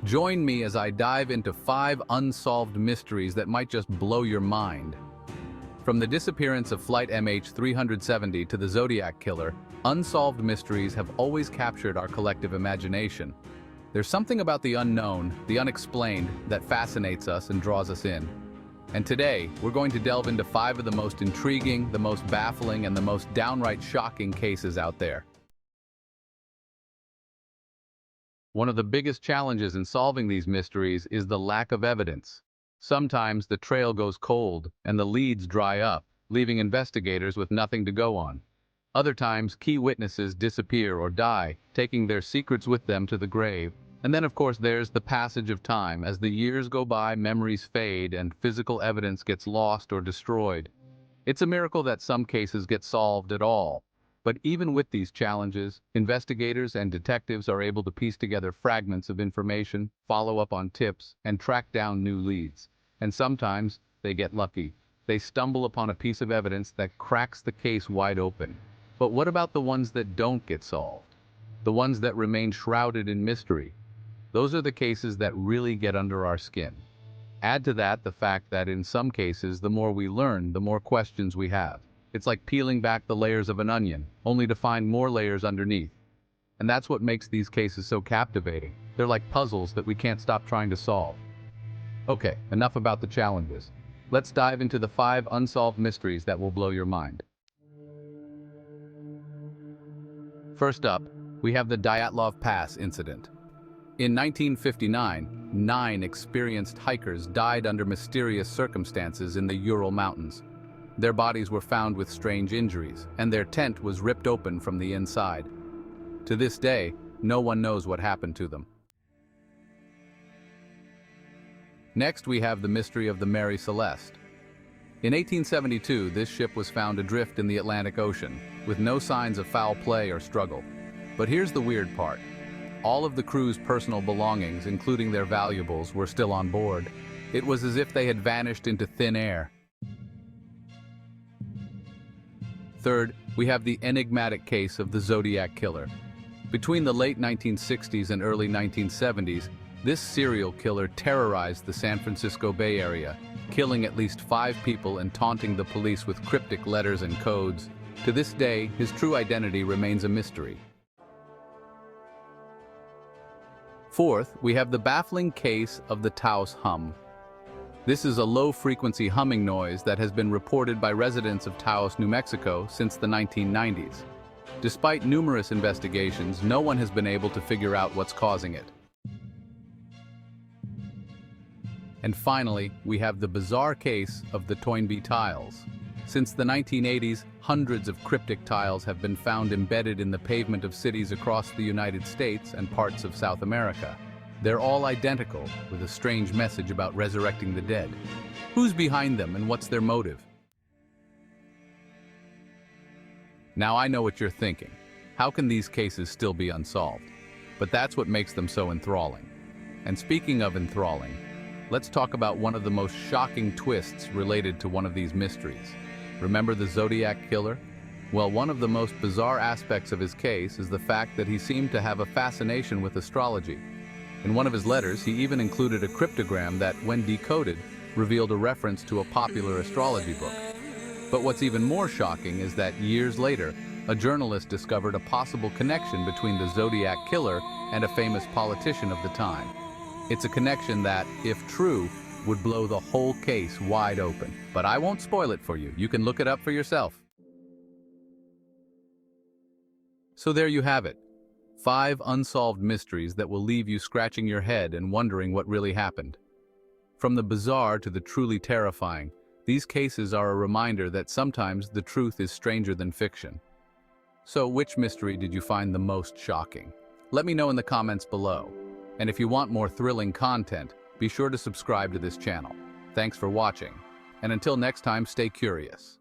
Join me as I dive into 5 unsolved mysteries that might just blow your mind. From the disappearance of Flight MH370 to the Zodiac Killer, unsolved mysteries have always captured our collective imagination. There's something about the unknown, the unexplained, that fascinates us and draws us in. And today, we're going to delve into 5 of the most intriguing, the most baffling, and the most downright shocking cases out there. One of the biggest challenges in solving these mysteries is the lack of evidence. Sometimes the trail goes cold and the leads dry up, leaving investigators with nothing to go on. Other times, key witnesses disappear or die, taking their secrets with them to the grave. And then, of course, there's the passage of time. As the years go by, memories fade and physical evidence gets lost or destroyed. It's a miracle that some cases get solved at all. But even with these challenges, investigators and detectives are able to piece together fragments of information, follow up on tips, and track down new leads. And sometimes, they get lucky. They stumble upon a piece of evidence that cracks the case wide open. But what about the ones that don't get solved? The ones that remain shrouded in mystery? Those are the cases that really get under our skin. Add to that the fact that in some cases, the more we learn, the more questions we have. It's like peeling back the layers of an onion, only to find more layers underneath. And that's what makes these cases so captivating. They're like puzzles that we can't stop trying to solve. Okay, enough about the challenges. Let's dive into the 5 unsolved mysteries that will blow your mind. First up, we have the Dyatlov Pass incident. In 1959, 9 experienced hikers died under mysterious circumstances in the Ural Mountains. Their bodies were found with strange injuries, and their tent was ripped open from the inside. To this day, no one knows what happened to them. Next, we have the mystery of the Mary Celeste. In 1872, this ship was found adrift in the Atlantic Ocean, with no signs of foul play or struggle. But here's the weird part. All of the crew's personal belongings, including their valuables, were still on board. It was as if they had vanished into thin air. Third, we have the enigmatic case of the Zodiac Killer. Between the late 1960s and early 1970s, this serial killer terrorized the San Francisco Bay Area, killing at least 5 people and taunting the police with cryptic letters and codes. To this day, his true identity remains a mystery. Fourth, we have the baffling case of the Taos hum. This is a low-frequency humming noise that has been reported by residents of Taos, New Mexico since the 1990s. Despite numerous investigations, no one has been able to figure out what's causing it. And finally, we have the bizarre case of the Toynbee tiles. Since the 1980s, hundreds of cryptic tiles have been found embedded in the pavement of cities across the United States and parts of South America. They're all identical, with a strange message about resurrecting the dead. Who's behind them and what's their motive? Now I know what you're thinking. How can these cases still be unsolved? But that's what makes them so enthralling. And speaking of enthralling, let's talk about one of the most shocking twists related to one of these mysteries. Remember the Zodiac Killer? Well, one of the most bizarre aspects of his case is the fact that he seemed to have a fascination with astrology. In one of his letters, he even included a cryptogram that, when decoded, revealed a reference to a popular astrology book. But what's even more shocking is that years later, a journalist discovered a possible connection between the Zodiac Killer and a famous politician of the time. It's a connection that, if true, would blow the whole case wide open. But I won't spoil it for you. You can look it up for yourself. So there you have it. 5 unsolved mysteries that will leave you scratching your head and wondering what really happened. From the bizarre to the truly terrifying, these cases are a reminder that sometimes the truth is stranger than fiction. So which mystery did you find the most shocking? Let me know in the comments below. And if you want more thrilling content, be sure to subscribe to this channel. Thanks for watching. And until next time, stay curious.